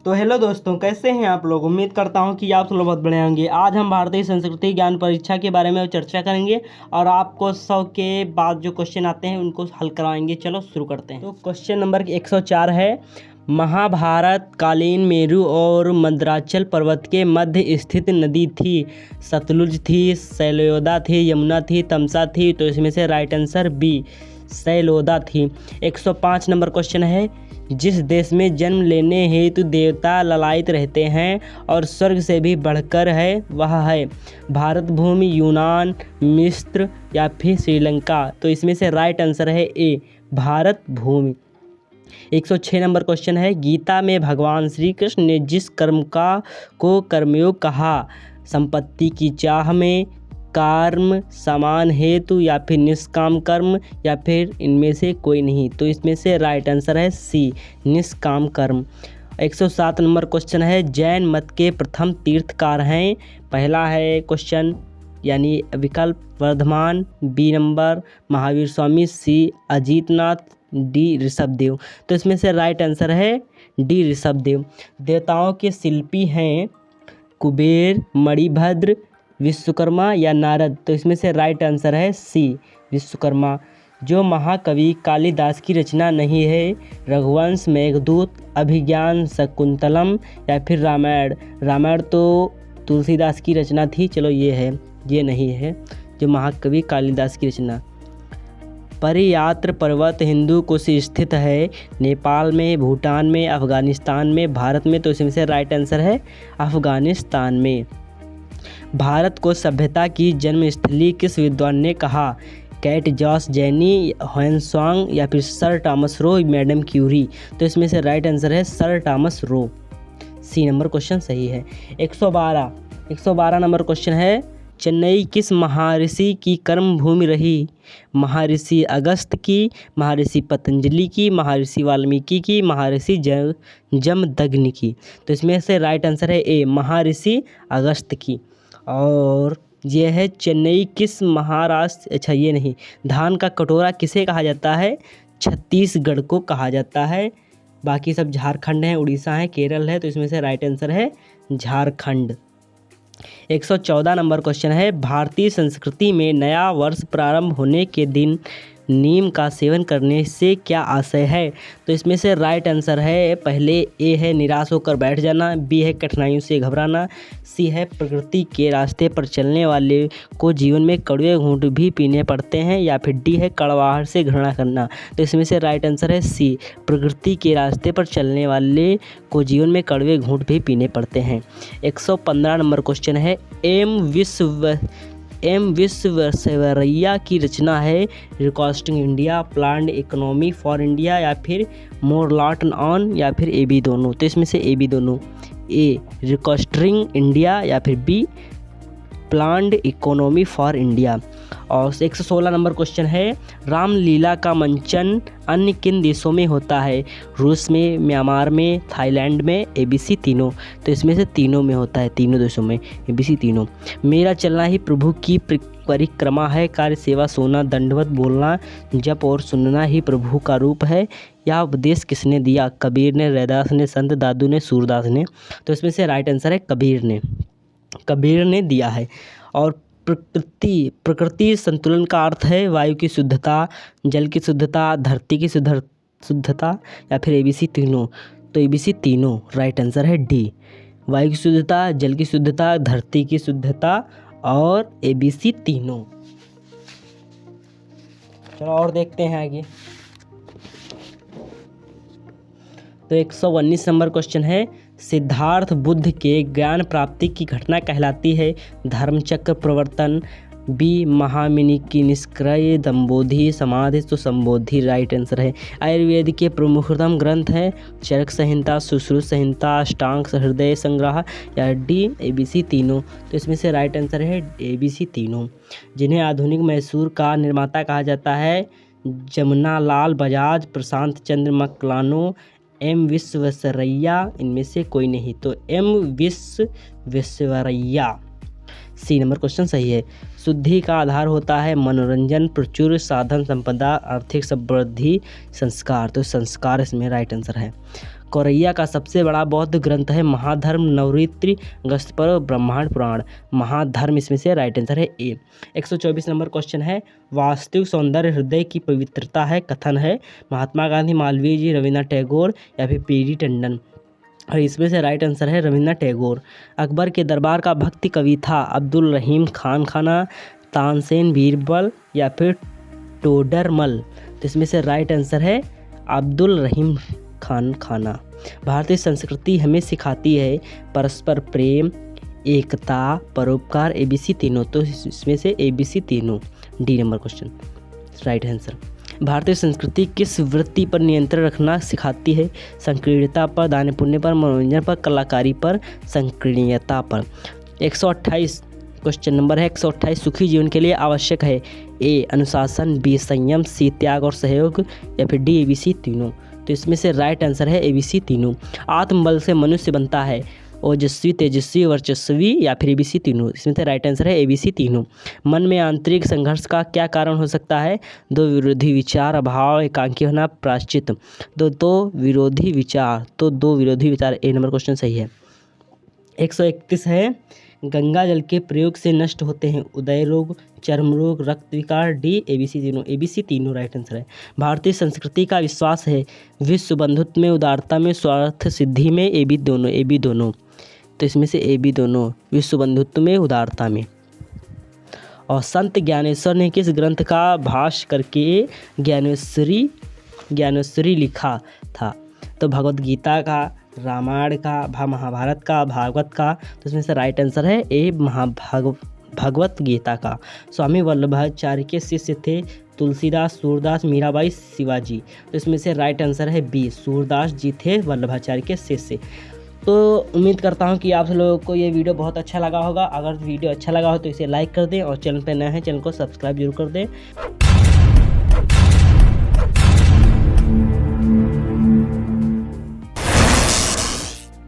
तो हेलो दोस्तों, कैसे हैं आप लोग। उम्मीद करता हूं कि आप सब लोग बहुत बढ़िया होंगे। आज हम भारतीय संस्कृति ज्ञान परीक्षा के बारे में चर्चा करेंगे और आपको 100 के बाद जो क्वेश्चन आते हैं उनको हल करवाएंगे। चलो शुरू करते हैं। तो क्वेश्चन नंबर 104 है, महाभारत कालीन मेरु और मंदराचल पर्वत के मध्य स्थित नदी थी। सतलुज थी, सैलयोदा थी, यमुना थी, तमसा थी। तो इसमें से राइट आंसर बी सैलोदा थी। 105 नंबर क्वेश्चन है, जिस देश में जन्म लेने हेतु देवता ललायित रहते हैं और स्वर्ग से भी बढ़कर है वह है भारत भूमि, यूनान, मिस्र या फिर श्रीलंका। तो इसमें से राइट आंसर है ए भारत भूमि। 106 नंबर क्वेश्चन है, गीता में भगवान श्री कृष्ण ने जिस कर्म को कर्मयोग कहा, संपत्ति की चाह में, कर्म समान हेतु या फिर निष्काम कर्म या फिर इनमें से कोई नहीं। तो इसमें से राइट आंसर है सी निष्काम कर्म। 107 नंबर क्वेश्चन है, जैन मत के प्रथम तीर्थकार हैं। पहला है क्वेश्चन यानी विकल्प वर्धमान, बी नंबर महावीर स्वामी, सी अजीतनाथ, डी ऋषभदेव। तो इसमें से राइट आंसर है डी ऋषभदेव। देवताओं के शिल्पी हैं कुबेर, मणिभद्र, विश्वकर्मा या नारद। तो इसमें से राइट आंसर है सी विश्वकर्मा। जो महाकवि कालिदास की रचना नहीं है, रघुवंश, मेघदूत, अभिज्ञान, शकुंतलम या फिर रामायण। रामायण तो तुलसीदास की रचना थी। चलो ये नहीं है जो महाकवि कालिदास की रचना। परियात्र पर्वत हिंदू कुश स्थित है, नेपाल में, भूटान में, अफगानिस्तान में, भारत में। तो इसमें से राइट आंसर है अफगानिस्तान में। भारत को सभ्यता की जन्मस्थली किस विद्वान ने कहा, कैट जॉस जैनी, ह्वेनसांग या फिर sir Thomas Roe, madam Curie. तो इसमें से राइट आंसर है sir Thomas Roe, C number question सही है। 112 नंबर क्वेश्चन है, चेन्नई किस महर्षि की कर्म भूमि रही, महर्षि अगस्त की, महर्षि पतंजलि की, महर्षि वाल्मीकि की, महर्षि जमदग्नि की। तो इसमें से राइट आंसर है ए महर्षि अगस्त की। और ये है चेन्नई किस महाराष्ट्र, अच्छा ये नहीं, धान का कटोरा किसे कहा जाता है, छत्तीसगढ़ को कहा जाता है। बाकी सब झारखंड है, उड़ीसा है, केरल है। तो इसमें से राइट आंसर है झारखंड। 114 नंबर क्वेश्चन है, भारतीय संस्कृति में नया वर्ष प्रारंभ होने के दिन नीम का सेवन करने से क्या आशय है। तो इसमें से राइट आंसर है पहले ए है निराश होकर बैठ जाना, बी है कठिनाइयों से घबराना, सी है प्रकृति के रास्ते पर चलने वाले को जीवन में कड़वे घूंट भी पीने पड़ते हैं, या फिर डी है कड़वाहट से घृणा करना। तो इसमें से राइट आंसर है सी प्रकृति के रास्ते पर चलने वाले को जीवन में कड़वे घूंट भी पीने पड़ते हैं। 115 नंबर क्वेश्चन है, एम विश्वेश्वरैया की रचना है reconstructing India, planned economy for India या फिर मोरलाटन ऑन या फिर ए बी दोनों। तो इसमें से ए बी दोनों, ए रिकॉस्टिंग इंडिया या फिर B planned economy for India. और 116 नंबर क्वेश्चन है, रामलीला का मंचन अन्य किन देशों में होता है, रूस में, म्यांमार में, थाईलैंड में, ABC तीनों। तो इसमें से तीनों में होता है, तीनों देशों में, ABC तीनों। मेरा चलना ही प्रभु की परिक्रमा है, कार्य सेवा सोना, दंडवत बोलना, जप और सुनना ही प्रभु का रूप है। यह उपदेश किसने दिया, कबीर ने, रैदास ने, संत दादू ने, सूरदास ने। तो इसमें से राइट आंसर है कबीर ने दिया है। और प्रकृति संतुलन का अर्थ है वायु की शुद्धता, जल की शुद्धता, धरती की शुद्धता या फिर ABC तीनों। तो ABC तीनों राइट आंसर है डी, वायु की शुद्धता, जल की शुद्धता, धरती की शुद्धता और ABC तीनों। चलो और देखते हैं आगे। तो 119 नंबर क्वेश्चन है, सिद्धार्थ बुद्ध के ज्ञान प्राप्ति की घटना कहलाती है धर्मचक्र प्रवर्तन, बी महामिनी की निष्क्रय, दम्बोधि समाधि। तो संबोधि राइट आंसर है। आयुर्वेद के प्रमुखतम ग्रंथ है चरक संहिता, सुश्रुत संहिता, अष्टांग हृदय संग्रह या डी ABC तीनों। तो इसमें से राइट आंसर है ABC तीनों। जिन्हें आधुनिक मैसूर का निर्माता कहा जाता है, जमुना लाल बजाज, प्रशांत चंद्र मकलानो, एम विश्वेश्वरैया, इनमें से कोई नहीं। तो M Visvesvaraya, C number question सही है। शुद्धि का आधार होता है मनोरंजन, प्रचुर साधन संपदा, आर्थिक समृद्धि, संस्कार। तो संस्कार इसमें राइट आंसर है। कोरैया का सबसे बड़ा बौद्ध ग्रंथ है महाधर्म, नवरात्रि, अगस्त पर्व, ब्रह्मांड पुराण। महाधर्म इसमें से राइट आंसर है ए। 124 नंबर क्वेश्चन है, वास्तविक सौंदर्य हृदय की पवित्रता है, कथन है महात्मा गांधी, मालवीय जी, रविन्द्रनाथ टैगोर या फिर पीडी टंडन। और इसमें से राइट आंसर है रविन्द्रनाथ टैगोर। अकबर के दरबार का भक्ति कवि था, अब्दुल रहीम खान खाना, तानसेन बीरबल या फिर टोडरमल। तो इसमें से राइट आंसर है अब्दुल रहीम खान खाना। भारतीय संस्कृति हमें सिखाती है परस्पर प्रेम, एकता, परोपकार, एबीसी तीनों। तो इसमें से एबीसी तीनों, D number question right answer. भारतीय संस्कृति किस वृत्ति पर नियंत्रण रखना सिखाती है? संकीर्णता पर, दान पुण्य पर, मनोरंजन पर, कलाकारी पर, संकीर्णता पर। 128 क्वेश्चन नंबर है 128, सुखी जीवन के लिए आवश्यक है ए अनुशासन, बी संयम, सी त्याग और सहयोग या फिर डी एबीसी तीनों। तो इसमें से राइट आंसर है एबीसी तीनों। आत्मबल से मनुष्य बनता है ओजस्वी, तेजस्वी, वर्चस्वी या फिर एबीसी तीनों। इसमें से राइट आंसर है एबीसी तीनों। मन में आंतरिक संघर्ष का क्या कारण हो सकता है? दो विरोधी विचार, अभाव, एकांकी होना, प्रायश्चित। दो विरोधी विचार, तो दो विरोधी विचार, ए नंबर क्वेश्चन सही है। 131 है, गंगा जल के प्रयोग से नष्ट होते हैं उदय रोग, चर्म रोग, रक्त विकार, डी एबीसी तीनों। एबीसी तीनों राइट आंसर है। भारतीय संस्कृति का विश्वास है विश्व बंधुत्व में, उदारता में, स्वार्थ सिद्धि में, ए बी दोनों। तो इसमें से ए बी दोनों, विश्व बंधुत्व में, उदारता में। और संत ज्ञानेश्वर ने किस ग्रंथ का भाष्य करके ज्ञानेश्वरी लिखा था? तो भगवत गीता का, रामायण का, महाभारत का, भागवत का। तो इसमें से राइट आंसर है ए भगवत गीता का। स्वामी वल्लभाचार्य के शिष्य थे तुलसीदास, सूरदास, मीराबाई, शिवाजी। तो इसमें से राइट आंसर है बी, सूरदास जी थे वल्लभाचार्य के शिष्य। तो उम्मीद करता हूँ कि आप लोगों को ये वीडियो बहुत अच्छा लगा होगा। अगर वीडियो अच्छा लगा हो तो इसे लाइक कर दें और चैनल पर नए हैं चैनल को सब्सक्राइब जरूर कर दें।